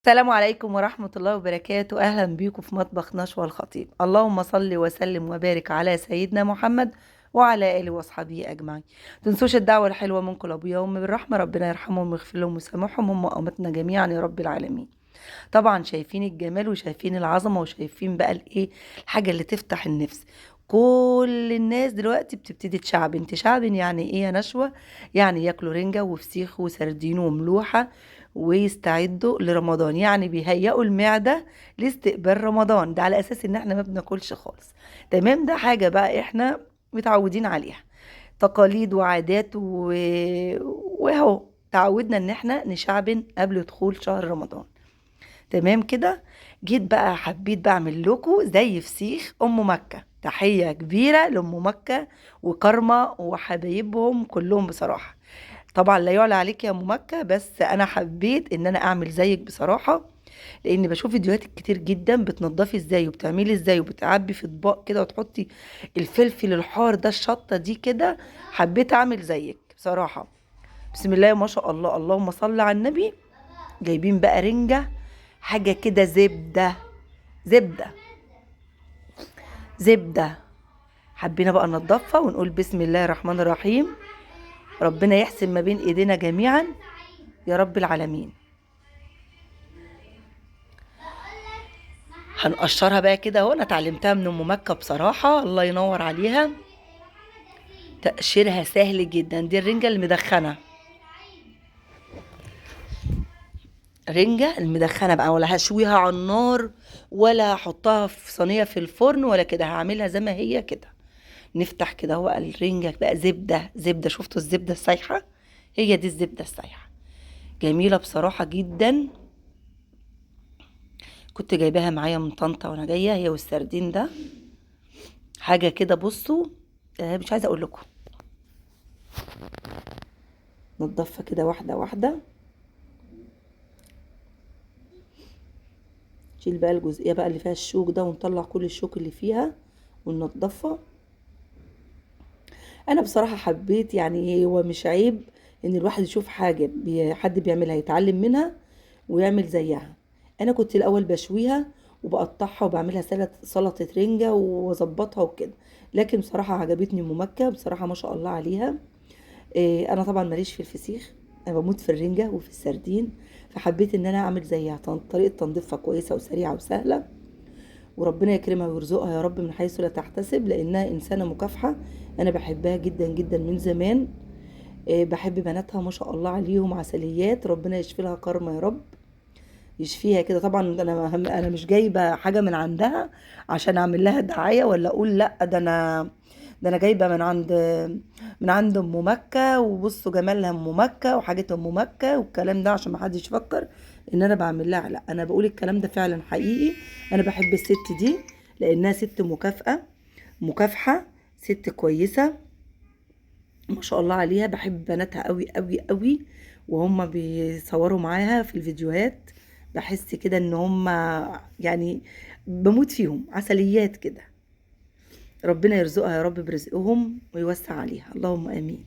السلام عليكم ورحمة الله وبركاته. أهلا بيكم في مطبخ نشوى الخطيب. اللهم صل وسلم وبارك على سيدنا محمد وعلى آله وأصحابه أجمعين. تنسوش الدعوة الحلوة من كل أبويا وأم بالرحمة، ربنا يرحمهم ويغفر لهم ويسامحهم هم وأمتنا جميعا يا رب العالمين. طبعا شايفين الجمال وشايفين العظمة وشايفين بقى الإيه، الحاجة اللي تفتح النفس. كل الناس دلوقتي بتبتدي تشعبن يعني ايه يا نشوى؟ يعني ياكلوا رنجة وفسيخ وسردين وملوحة ويستعدوا لرمضان، يعني بيهيئوا المعدة لاستقبال رمضان. ده على اساس ان احنا ما بناكلش خالص. تمام، ده حاجة بقى احنا متعودين عليها، تقاليد وعادات وهو تعودنا ان احنا نشعبن قبل دخول شهر رمضان. تمام كده. جيت بقى حبيت بعمل لكم زي فسيخ ام مكة. تحية كبيرة لام مكة وكرمة وحبايبهم كلهم بصراحة. طبعا لا يعلى عليك يا ام مكة، بس انا حبيت ان انا اعمل زيك بصراحة، لان بشوف فيديوهات كتير جدا بتنضفي ازاي وبتعملي ازاي وبتعبي في اطباق كده وتحطي الفلفل الحار ده، الشطة دي كده. حبيت اعمل زيك بصراحة. بسم الله ما شاء الله، اللهم صل على النبي. جايبين بقى رنجة، حاجة كده زبدة، زبدة زبدة. حبينا بقى ننضفها ونقول بسم الله الرحمن الرحيم. ربنا يحسن ما بين ايدينا جميعا يا رب العالمين. هنقشرها بقى كده اهو. انا اتعلمتها من ام مكة بصراحة، الله ينور عليها. تقشيرها سهل جدا. دي الرنجة المدخنة، رنجة المدخنة بقى، ولا هشويها على النار ولا هحطها في صينية في الفرن ولا كده، هعملها زي ما هي كده. نفتح كده هو الرنجة بقى زبدة زبدة. شفتوا الزبدة السايحة؟ هي دي الزبدة السايحة، جميلة بصراحة جدا. كنت جايباها معايا من طنطا وانا جاية، هي والسردين ده حاجة كده. بصوا، مش عايزة اقول لكم. نضفها كده واحدة واحدة. شيل بقى الجزئية بقى اللي فيها الشوك ده ونطلع كل الشوك اللي فيها وننضفها. انا بصراحة حبيت، يعني هو مش عيب ان الواحد يشوف حاجة حد بيعملها يتعلم منها ويعمل زيها. انا كنت الاول بشويها وبقطعها وبعملها سلطة رنجة واظبطها وكده، لكن بصراحة عجبتني ام مكة بصراحة ما شاء الله عليها. انا طبعا ماليش في الفسيخ، انا بموت في الرنجة وفي السردين، فحبيت ان انا اعمل زيها. طريقة تنظيفها كويسة وسريعة وسهلة، وربنا يكرمها ويرزقها يا رب من حيث لا تحتسب، لانها انسانه مكافحه. انا بحبها جدا جدا من زمان. بحب بناتها ما شاء الله عليهم عسليات، ربنا يشفي لها كرمه يا رب، يشفيها كده. طبعا انا مش جايبه حاجه من عندها عشان اعمل لها دعايه ولا اقول لا، ده انا جايبه من عند ام مكه، وبصوا جمالها ام مكه وحاجه ام مكه والكلام ده، عشان ما حدش يفكر ان انا بعمل لها. لا، انا بقول الكلام ده فعلا حقيقي. انا بحب الست دي لانها ست مكافحه، ست كويسه ما شاء الله عليها. بحب بناتها قوي قوي قوي، وهم بيصوروا معاها في الفيديوهات بحس كده ان هم، يعني بموت فيهم عسليات كده. ربنا يرزقها يا رب برزقهم ويوسع عليها، اللهم امين.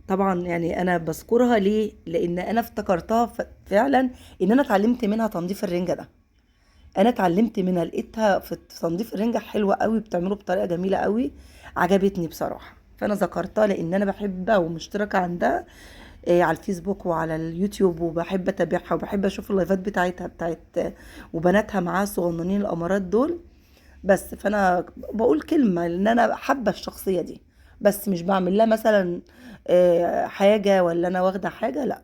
طبعا يعني انا بذكرها ليه؟ لان انا افتكرتها فعلا ان انا اتعلمت منها تنظيف الرنجة ده. انا اتعلمت منها، لقيتها في تنظيف الرنجة حلوة قوي، بتعمله بطريقة جميلة قوي، عجبتني بصراحة. فانا ذكرتها لان انا بحبها ومشتركة عندها على الفيسبوك وعلى اليوتيوب، وبحب اتابعها وبحب اشوف اللايفات بتاعتها وبناتها معاها الصغننين الامارات دول. بس فانا بقول كلمة لان انا حابة الشخصية دي، بس مش بعمل لها مثلا حاجة ولا انا واخدة حاجة، لا.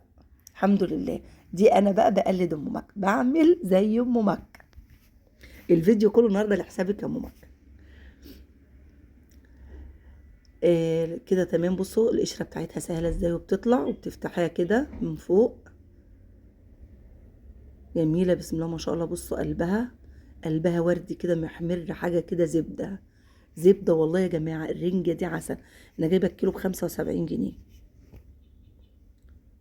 الحمد لله. دي انا بقى بقلد ام مكة، بعمل زي ام مكة. الفيديو كله النهارده لحسابك يا ام مكة. كده تمام. بصوا القشرة بتاعتها سهلة ازاي وبتطلع، وبتفتحيها كده من فوق، جميلة بسم الله ما شاء الله. بصوا قلبها وردي كده محمر، حاجة كده زبدة زبدة. والله يا جماعة الرنجة دي عسل. انا جايبة الكيلو ب75 جنيه،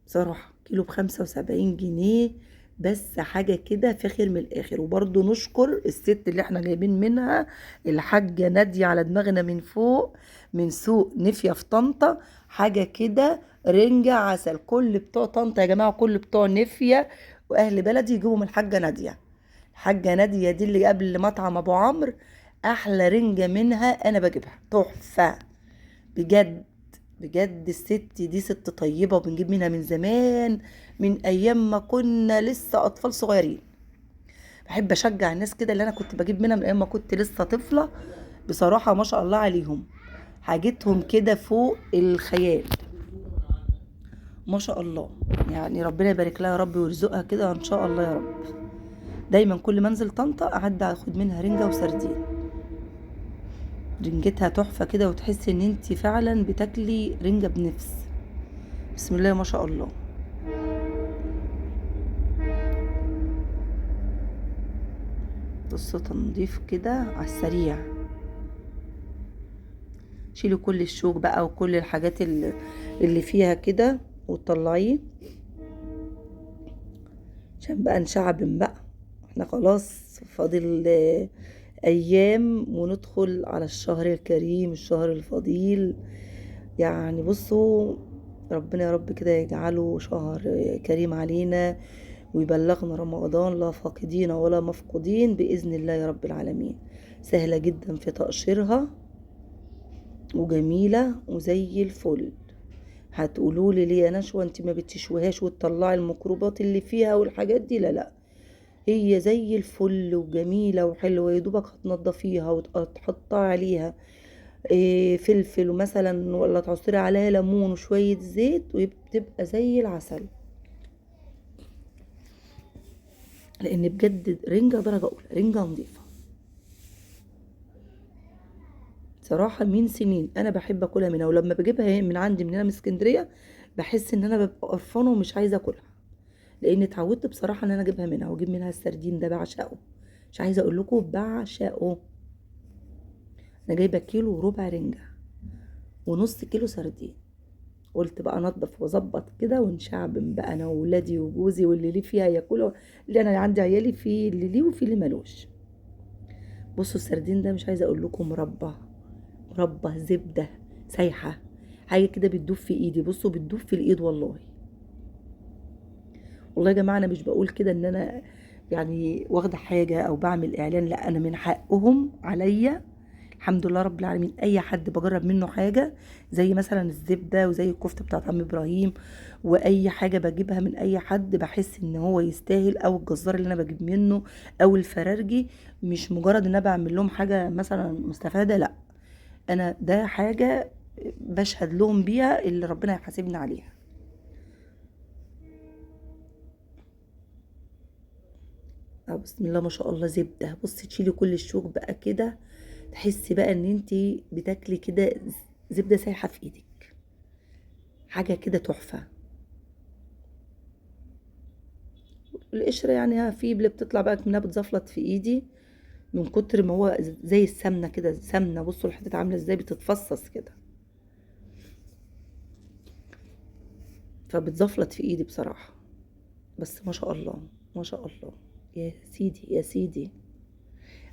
بصراحة كيلو ب75 جنيه. بس حاجة كده فاخر من الآخر. وبرضو نشكر الست اللي احنا جايبين منها، الحاجة نادية على دماغنا من فوق، من سوق نفية في طنطا. حاجة كده رنجة عسل. كل بتوع طنطا يا جماعة، كل بتوع نفية واهل بلدي يجيبوا من الحاجه ناديه. الحاجه ناديه دي اللي قبل مطعم ابو عمرو، احلى رنجه منها انا بجيبها تحفه بجد. بجد الست دي ست طيبه، وبنجيب منها من زمان، من ايام ما كنا لسه اطفال صغيرين. بحب اشجع الناس كده اللي انا كنت بجيب منها من ايام ما كنت لسه طفله. بصراحه ما شاء الله عليهم، حاجتهم كده فوق الخيال، ما شاء الله. يعني ربنا يبارك لها يا رب ويرزقها كده ان شاء الله يا رب. دايما كل ما انزل طنطا اعدي اخد منها رنجه وسردين. رنجتها تحفه كده، وتحسي ان انتي فعلا بتاكلي رنجه بنفس. بسم الله ما شاء الله. بصوا تنظيف كده على السريع. شيلي كل الشوك بقى وكل الحاجات اللي فيها كده وتطلعيه، عشان بقى نشعبن بقى. احنا خلاص فاضل ايام وندخل على الشهر الكريم، الشهر الفضيل. يعني بصوا، ربنا يا رب كده يجعله شهر كريم علينا، ويبلغنا رمضان لا فاقدين ولا مفقودين بإذن الله يا رب العالمين. سهلة جدا في تقشيرها، وجميلة وزي الفل. هتقولوا لي ليه يا نشوى انت ما بتشويهاش وتطلعي الميكروبات اللي فيها والحاجات دي؟ لا لا، هي زي الفل وجميلة وحلوة. يا دوبك هتنضفيها وتحطي عليها فلفل ومثلا، ولا تعصري عليها ليمون وشوية زيت، وبتبقى زي العسل. لان بجد رنجة درجة اولى، رنجة نظيفة صراحة. من سنين انا بحب اكلها منها، ولما بجيبها من عندي من هنا من اسكندرية بحس ان انا ببقى قرفانة ومش عايزة اكلها، لان اتعودت بصراحة ان انا اجيبها منها. واجيب منها السردين ده بعشقه، مش عايزة اقول لكم بعشقه. انا جايبة كيلو وربع رنجة ونص كيلو سردين. قلت بقى انضف واظبط كده ونشعبن بقى انا وولادي وجوزي، واللي ليه فيها ياكلوا، اللي انا عندي عيالي في اللي ليه وفي اللي ملوش. بصوا السردين ده مش عايزه اقول لكم، مربى زبده سايحه، حاجه كده بتدوب في ايدي. بصوا بتدوب في الايد والله. والله يا جماعه انا مش بقول كده ان انا يعني واخده حاجه او بعمل اعلان، لا، انا من حقهم عليا الحمد لله رب العالمين. اي حد بجرب منه حاجه، زي مثلا الزبده وزي الكفته بتاعت عم ابراهيم، واي حاجه بجيبها من اي حد بحس ان هو يستاهل، او الجزار اللي انا بجيب منه، او الفرارجي. مش مجرد ان انا بعمل لهم حاجه مثلا مستفاده، لا، انا ده حاجه بشهد لهم بيها اللي ربنا يحاسبني عليها. بسم الله ما شاء الله. زبده، بصي تشيلي كل الشوك بقى كده، تحسي بقى ان انتي بتاكلي كده زبده سايحه في ايدك، حاجه كده تحفه. القشرة يعني في اللي بتطلع بقى منها بتزفلط في ايدي من كتر ما هو زي السمنة كده، سمنة. بصوا الحتة عاملة ازاي بتتفصص كده، فبتزفلط في ايدي بصراحة. بس ما شاء الله ما شاء الله. يا سيدي يا سيدي،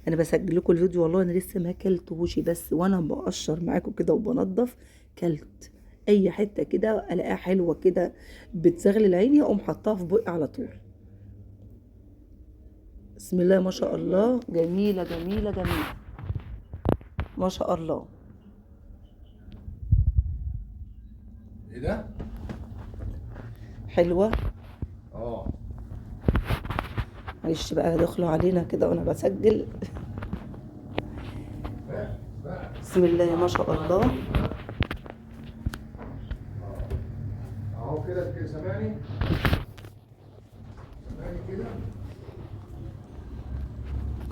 انا بسجل لكم الفيديو والله، انا لسه ما كلتهوش، بس وانا بقشر معاكم كده وبنضف كلت اي حتة كده الاقيها حلوة كده بتزغلل عيني، اقوم حطاها في بقي على طول. بسم الله ما شاء الله، جميلة جميلة جميلة ما شاء الله. ايه ده؟ حلوة. اه معلش بقى دخلوا علينا كده وانا بسجل. بسم الله ما شاء الله. اهو كده سامعني كده.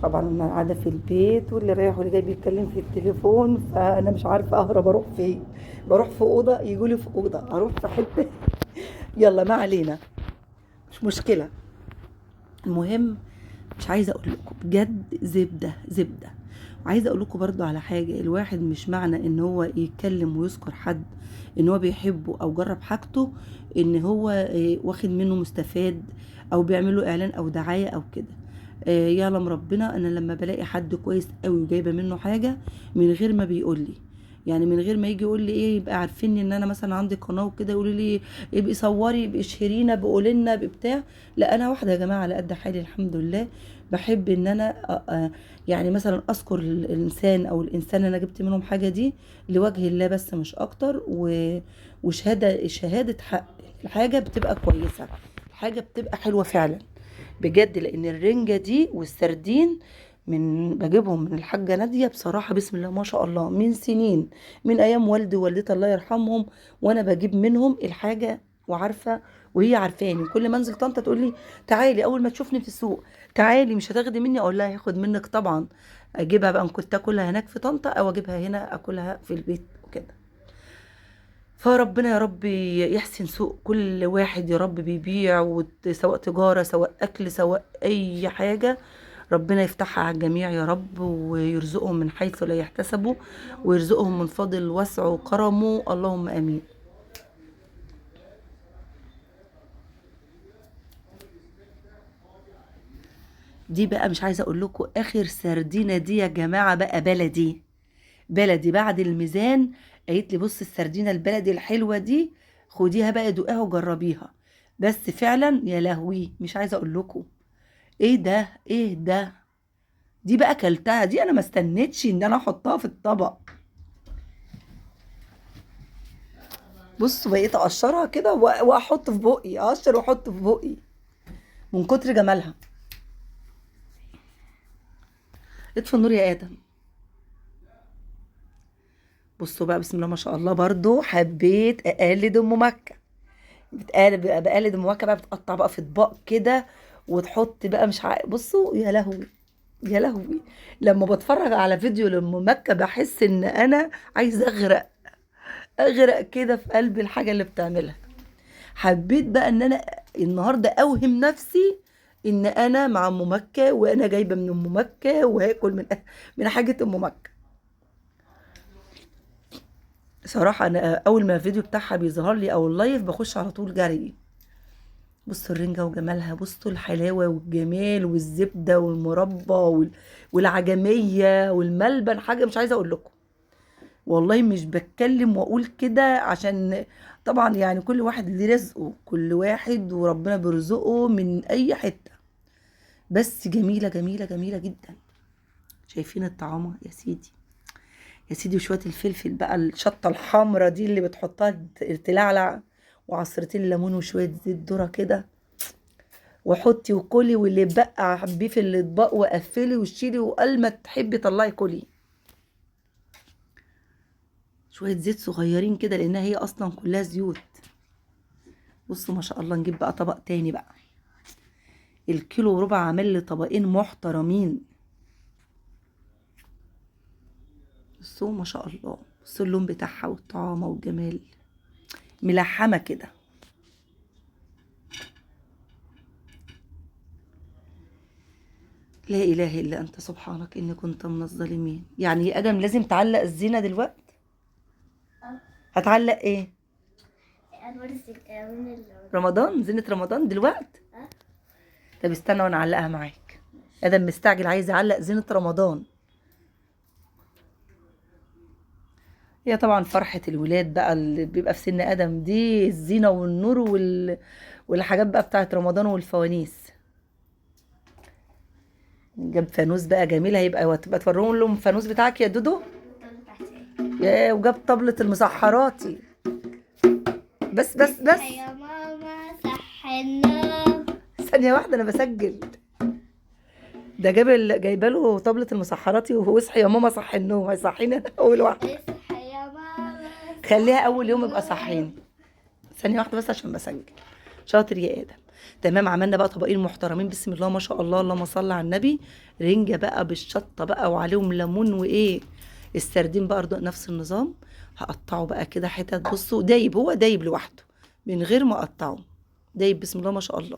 طبعا انا قاعده في البيت، واللي رايح واللي جاي بيتكلم في التليفون، فانا مش عارفه اهرب اروح فين. بروح في اوضه يجولي في اوضه، اروح في حته. يلا ما علينا، مش مشكله. المهم، مش عايزه اقول لكم بجد زبده زبده. وعايزه اقول لكم برضو على حاجه، الواحد مش معنى ان هو يتكلم ويذكر حد ان هو بيحبه او جرب حاجته ان هو واخد منه مستفاد، او بيعمله اعلان او دعايه او كده. يعلم ربنا انا لما بلاقي حد كويس قوي وجايبه منه حاجه من غير ما بيقول لي، يعني من غير ما يجي يقول لي ايه، يبقى عارفين ان انا مثلا عندي قناه وكده، يقولوا لي ابقي صوري، ابقي اشهرينا، بقولي لنا بتاع. لا، انا واحده يا جماعه على قد حالي الحمد لله. بحب ان انا يعني مثلا اذكر الانسان او الانسان اللي انا جبت منهم حاجه دي لوجه الله بس مش اكتر، شهاده حق. الحاجه بتبقى كويسه، الحاجه بتبقى حلوه فعلا بجد. لان الرنجة دي والسردين بجيبهم من الحاجة نادية بصراحة، بسم الله ما شاء الله، من سنين، من ايام والدي ووالدتي الله يرحمهم، وانا بجيب منهم الحاجة وعارفة. وهي عارفاني، كل ما انزل طنطا تقول لي تعالي، اول ما تشوفني في السوق تعالي مش هتاخدي مني، اقول لها هاخد منك طبعا. اجيبها بقى، ان كنت اكلها هناك في طنطا او اجيبها هنا اكلها في البيت وكده. فربنا يا رب يحسن سوق كل واحد يا رب بيبيع، سواء تجارة سواء أكل سواء أي حاجة. ربنا يفتحها على الجميع يا رب، ويرزقهم من حيث لا يحتسبوا، ويرزقهم من فضل وسعه وكرمه، اللهم آمين. دي بقى مش عايزة أقول لكم آخر سردينة دي يا جماعة بقى بلدي، بلدي بعد الميزان. قالت لي بص السردينة البلدي الحلوة دي خديها بقى دوقيها وجربيها. بس فعلا يا لهوي مش عايزة أقول لكم ايه ده، ايه ده. دي بقى كلتها، دي انا ما استنيتش ان انا احطها في الطبق. بصوا بقيت اقشرها كده واحط في بقي، اقشر واحط في بقي من كتر جمالها. اطفي النور يا ادم. بصوا بقى بسم الله ما شاء الله، برضو حبيت اقلد ام مكه. بقلد ام مكه بقى، بتقطع بقى في اطباق كده وتحط بقى مش بصوا يا لهوي، يا لهوي. لما بتفرج على فيديو لام مكه بحس ان انا عايزه اغرق، اغرق كده في قلب الحاجه اللي بتعملها. حبيت بقى ان انا النهارده اوهم نفسي ان انا مع ام مكه، وانا جايبه من ام مكه وهاكل من حاجه ام مكه. صراحه انا اول ما الفيديو بتاعها بيظهر لي او اللايف بخش على طول جري. بصوا الرنجه وجمالها، بصوا الحلاوه والجمال والزبده والمربى والعجميه والملبن، حاجه مش عايزه اقول لكم. والله مش بتكلم واقول كده عشان طبعا يعني كل واحد ليه رزقه، كل واحد وربنا بيرزقه من اي حتة. بس جميلة جميلة جميلة جدا. شايفين الطعامة يا سيدي، يا سيدي، وشوية الفلفل بقى، الشطة الحمرا دي اللي بتحطها تلعلع، وعصرتين ليمون وشوية زيت ذرة كده، وحطي وكلي، واللي بقى حبيه في الاطباق وقفلي وشيلي، وقال ما تحبي طلعي كلي. شوية زيت صغيرين كده لانها هي اصلا كلها زيوت. بصوا ما شاء الله. نجيب بقى طبق تاني بقى، الكيلو وربع عامل لي طبقين محترمين. بصوا ما شاء الله، بصوا اللون بتاعها والطعامة والجمال، ملحمة كده. لا إله إلا أنت سبحانك إني كنت من الظالمين. يعني يا آدم لازم تعلق الزينة دلوقتي؟ هتعلق إيه؟ رمضان، زينة رمضان دلوقتي؟ طب استنى وأنا أعلقها معاك. آدم مستعجل عايز يعلق زينة رمضان. هي طبعا فرحة الولاد بقى اللي بيبقى في سن آدم دي الزينة والنور والحاجات بقى بتاعت رمضان والفوانيس. جاب فانوس بقى جميل، هيبقى وتبقى توريهم لهم الفانوس بتاعك يا دودو. يا وجاب طبلة المسحراتي. بس يا ماما صح النوم. ثانية واحدة أنا بسجل. ده جايبه له طبلة المسحراتي، وهو اصحي يا ماما صح النوم، هيصحينا أول واحدة. اصحى يا ماما. خليها أول يوم يبقى صحيني. ثانية واحدة بس عشان بسجل. شاطر يا آدم. تمام، عملنا بقى طبقين محترمين بسم الله ما شاء الله، اللهم صل على النبي. رنجة بقى بالشطة بقى وعليهم ليمون وإيه. السردين بقى نفس النظام. هقطعه بقى كده حتت، بصوا دايب، هو دايب لوحده من غير ما اقطعه، دايب بسم الله ما شاء الله.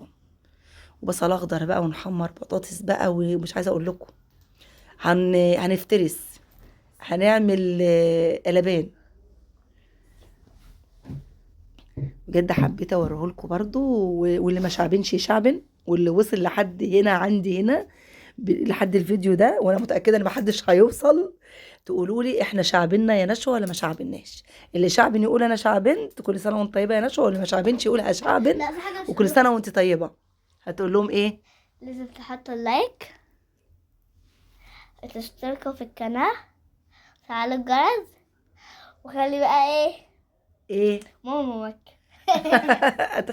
وبصل اخضر بقى، ونحمر بطاطس بقى، ومش عايزه اقول لكم هنفترس، هنعمل قلبان. بجد حبيت اوريه لكم برضو، واللي ما شعبنش يشعبن، واللي وصل لحد هنا عندي هنا لحد الفيديو ده، وانا متاكده ان محدش هيوصل، تقولوا لي احنا شعبنا يا نشوى ولا ما شعبناش. اللي شعبن يقول انا شعبنت كل سنه وانت طيبه يا نشوى، واللي ما شعبنش يقول هشعبن لا في حاجة مش وكل حلوة. سنه وانت طيبه. هتقول لهم ايه؟ لازم تحطوا اللايك، تشتركوا في القناة، فعلوا الجرس، وخلي بقى ايه؟ ماما مكة.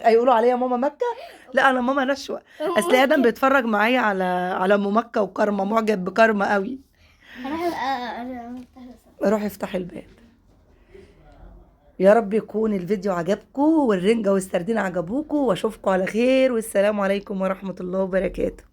هيقولوا عليا ماما مكه؟ لا انا ماما نشوى. اصل ادم بيتفرج معايا على ام مكه وكرمه، معجب بكرمه قوي. روح افتح الباب. يا رب يكون الفيديو عجبكم والرنجة والسردين عجبوكم، واشوفكم على خير، والسلام عليكم ورحمة الله وبركاته.